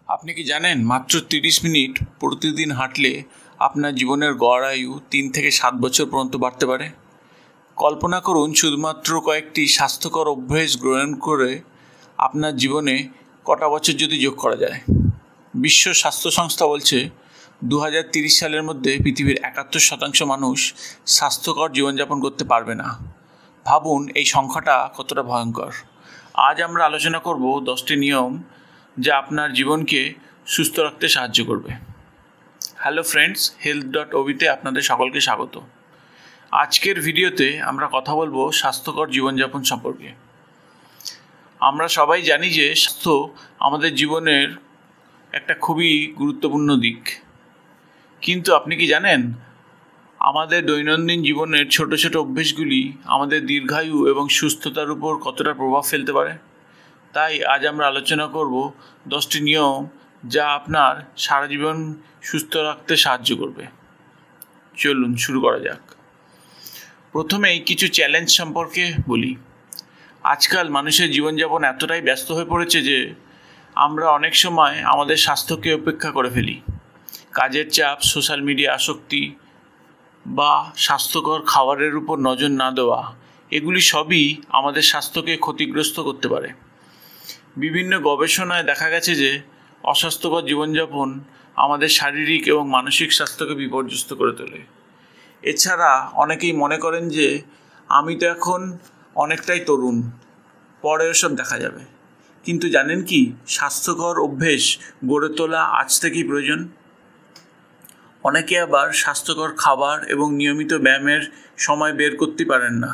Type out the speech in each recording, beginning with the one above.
আপনি কি জানেন মাত্র 30 মিনিট প্রতিদিন হাঁটলে আপনার জীবনের গড় আয়ু 3 থেকে 7 বছর পর্যন্ত বাড়তে পারে। কল্পনা করুন শুধুমাত্র কয়েকটি স্বাস্থ্যকর অভ্যাস গ্রহণ করে আপনার জীবনে কটা বছর যদি যোগ করা যায়। বিশ্ব স্বাস্থ্য সংস্থা বলছে 2030 সালের মধ্যে পৃথিবীর 71% মানুষ স্বাস্থ্যকর জীবনযাপন করতে পারবে না। ভাবুন এই সংখ্যাটা কতটা ভয়ঙ্কর। আজ আমরা আলোচনা করব 10টি নিয়ম যা আপনার জীবনকে সুস্থ রাখতে সাহায্য করবে। হ্যালো ফ্রেন্ডস, health.ob-তে আপনাদের সকলকে স্বাগত। আজকের ভিডিওতে আমরা কথা বলবো স্বাস্থ্যকর জীবনযাপন সম্পর্কে। আমরা সবাই জানি যে স্বাস্থ্য আমাদের জীবনের একটা খুবই গুরুত্বপূর্ণ দিক, কিন্তু আপনি কি জানেন আমাদের দৈনন্দিন জীবনের ছোট ছোট অভ্যেসগুলি আমাদের দীর্ঘায়ু এবং সুস্থতার উপর কতটা প্রভাব ফেলতে পারে। তাই আজ আমরা আলোচনা করব 10টি নিয়ম যা আপনার সারা জীবন সুস্থ রাখতে সাহায্য করবে। চলুন শুরু করা যাক। প্রথমেই কিছু চ্যালেঞ্জ সম্পর্কে বলি। আজকাল মানুষের জীবনযাপন এতটাই ব্যস্ত হয়ে পড়েছে যে আমরা অনেক সময় আমাদের স্বাস্থ্যকে উপেক্ষা করে ফেলি। কাজের চাপ, সোশ্যাল মিডিয়া আসক্তি বা স্বাস্থ্যকর খাবারের উপর নজর না দেওয়া, এগুলি সবই আমাদের স্বাস্থ্যকে ক্ষতিগ্রস্ত করতে পারে। বিভিন্ন গবেষণায় দেখা গেছে যে অস্বাস্থ্যকর জীবনযাপন আমাদের শারীরিক এবং মানসিক স্বাস্থ্যকে বিপর্যস্ত করে তোলে। এছাড়া অনেকেই মনে করেন যে আমি তো এখন অনেকটাই তরুণ, পরে ওসব দেখা যাবে। কিন্তু জানেন কি, স্বাস্থ্যকর অভ্যেস গড়ে তোলা আজ থেকেই প্রয়োজন। অনেকে আবার স্বাস্থ্যকর খাবার এবং নিয়মিত ব্যায়ামের সময় বের করতে পারেন না।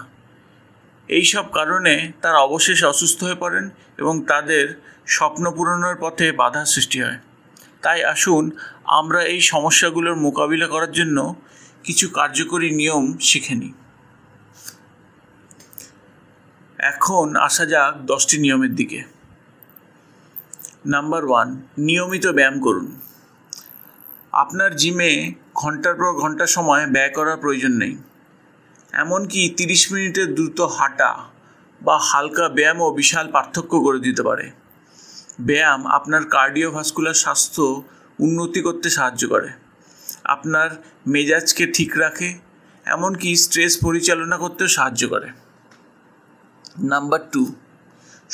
এই সব কারণে তারা অবশেষে অসুস্থ হয়ে পড়েন এবং তাদের স্বপ্ন পূরণের পথে বাধা সৃষ্টি হয়। তাই আসুন আমরা এই সমস্যাগুলোর মোকাবিলা করার জন্য কিছু কার্যকরী নিয়ম শিখে নিই। এখন আসা যাক 10টি নিয়মের দিকে। নাম্বার 1, নিয়মিত ব্যায়াম করুন। আপনার জিমে ঘন্টার পর ঘন্টা সময় ব্যয় করার প্রয়োজন নেই। এমনকি 30 মিনিটের দ্রুত হাঁটা বা হালকা ব্যায়ামও বিশাল পার্থক্য করে দিতে পারে। ব্যায়াম আপনার কার্ডিওভাস্কুলার স্বাস্থ্য উন্নতি করতে সাহায্য করে, আপনার মেজাজকে ঠিক রাখে, এমনকি স্ট্রেস পরিচালনা করতেও সাহায্য করে। নাম্বার 2,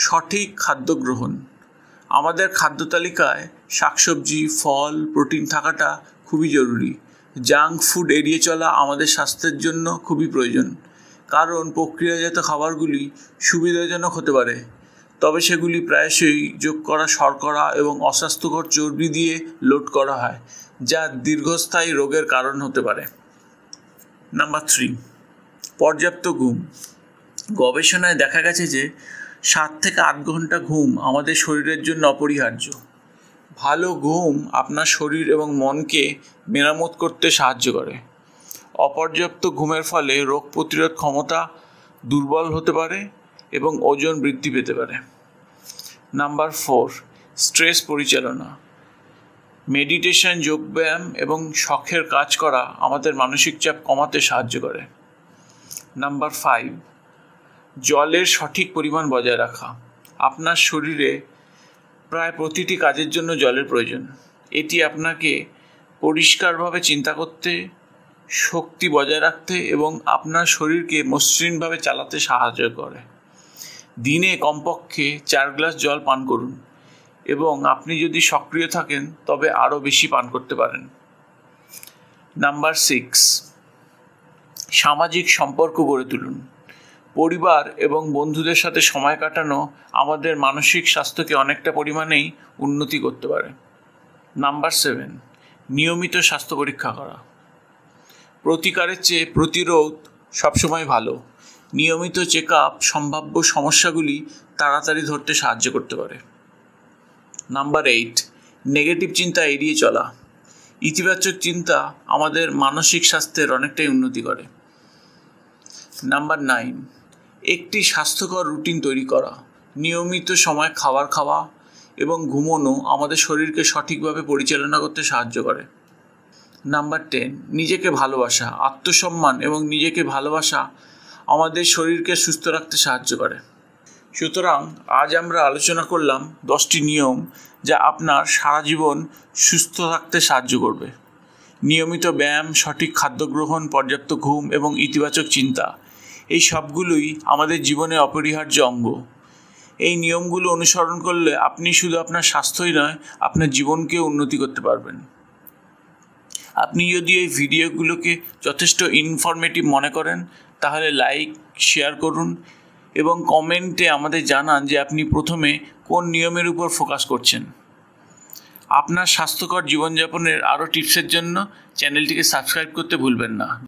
সঠিক খাদ্য গ্রহণ। আমাদের খাদ্য তালিকায় শাকসবজি, ফল, প্রোটিন থাকাটা খুবই জরুরি। জাঙ্ক ফুড এড়িয়ে চলা আমাদের স্বাস্থ্যের জন্য খুবই প্রয়োজন, কারণ প্রক্রিয়াজাত খাবারগুলি সুবিধাজনক হতে পারে, তবে সেগুলি প্রায়শই যোগ করা শর্করা এবং অস্বাস্থ্যকর চর্বি দিয়ে লোড করা হয়, যা দীর্ঘস্থায়ী রোগের কারণ হতে পারে। নাম্বার 3, পর্যাপ্ত ঘুম। গবেষণায় দেখা গেছে যে 7 থেকে 8 ঘন্টা ঘুম আমাদের শরীরের জন্য অপরিহার্য। ভালো ঘুম আপনার শরীর এবং মনকে মেরামত করতে সাহায্য করে। অপর্যাপ্ত ঘুমের ফলে রোগ প্রতিরোধ ক্ষমতা দুর্বল হতে পারে এবং ওজন বৃদ্ধি পেতে পারে। নাম্বার 4, স্ট্রেস পরিচালনা। মেডিটেশন, যোগব্যায়াম এবং শখের কাজ করা আমাদের মানসিক চাপ কমাতে সাহায্য করে। নাম্বার 5, জলের সঠিক পরিমাণ বজায় রাখা। আপনার শরীরে প্রায় প্রতিটি কাজের জন্য জলের প্রয়োজন। এটি আপনাকে পরিষ্কারভাবে চিন্তা করতে, শক্তি বজায় রাখতে এবং আপনার শরীরকে মসৃণভাবে চালাতে সাহায্য করে। দিনে কমপক্ষে 4 গ্লাস জল পান করুন এবং আপনি যদি সক্রিয় থাকেন তবে আরও বেশি পান করতে পারেন। নাম্বার 6, সামাজিক সম্পর্ক গড়ে তুলুন। পরিবার এবং বন্ধুদের সাথে সময় কাটানো আমাদের মানসিক স্বাস্থ্যকে অনেকটা পরিমাণেই উন্নতি করতে পারে। নাম্বার 7, নিয়মিত স্বাস্থ্য পরীক্ষা করা। প্রতিকারের চেয়ে প্রতিরোধ সবসময় ভালো। নিয়মিত চেক আপ সম্ভাব্য সমস্যাগুলি তাড়াতাড়ি ধরতে সাহায্য করতে পারে। নাম্বার 8, নেগেটিভ চিন্তা এড়িয়ে চলা। ইতিবাচক চিন্তা আমাদের মানসিক স্বাস্থ্যের অনেকটাই উন্নতি করে। নাম্বার 9, একটি স্বাস্থ্যকর রুটিন তৈরি করা। নিয়মিত সময় খাবার খাওয়া এবং ঘুমানো আমাদের শরীরকে সঠিকভাবে পরিচালনা করতে সাহায্য করে। নাম্বার 10, নিজেকে ভালোবাসা। আত্মসম্মান এবং নিজেকে ভালোবাসা আমাদের শরীরকে সুস্থ রাখতে সাহায্য করে। সুতরাং আজ আমরা আলোচনা করলাম 10টি নিয়ম যা আপনার সারা জীবন সুস্থ থাকতে সাহায্য করবে। নিয়মিত ব্যায়াম, সঠিক খাদ্য গ্রহণ, পর্যাপ্ত ঘুম এবং ইতিবাচক চিন্তা, এই সবগুলোই আমাদের জীবনের অপরিহার্য অঙ্গ। এই নিয়মগুলো অনুসরণ করলে আপনি শুধু আপনার স্বাস্থ্যই নয়, আপনার জীবনকেও উন্নতি করতে পারবেন। আপনি যদি এই ভিডিওগুলোকে যথেষ্ট ইনফরমেটিভ মনে করেন, তাহলে লাইক, শেয়ার করুন এবং কমেন্টে আমাদের জানান যে আপনি প্রথমে কোন নিয়মের উপর ফোকাস করছেন। আপনার স্বাস্থ্যকর জীবনযাপনের আরও টিপসের জন্য চ্যানেলটিকে সাবস্ক্রাইব করতে ভুলবেন না।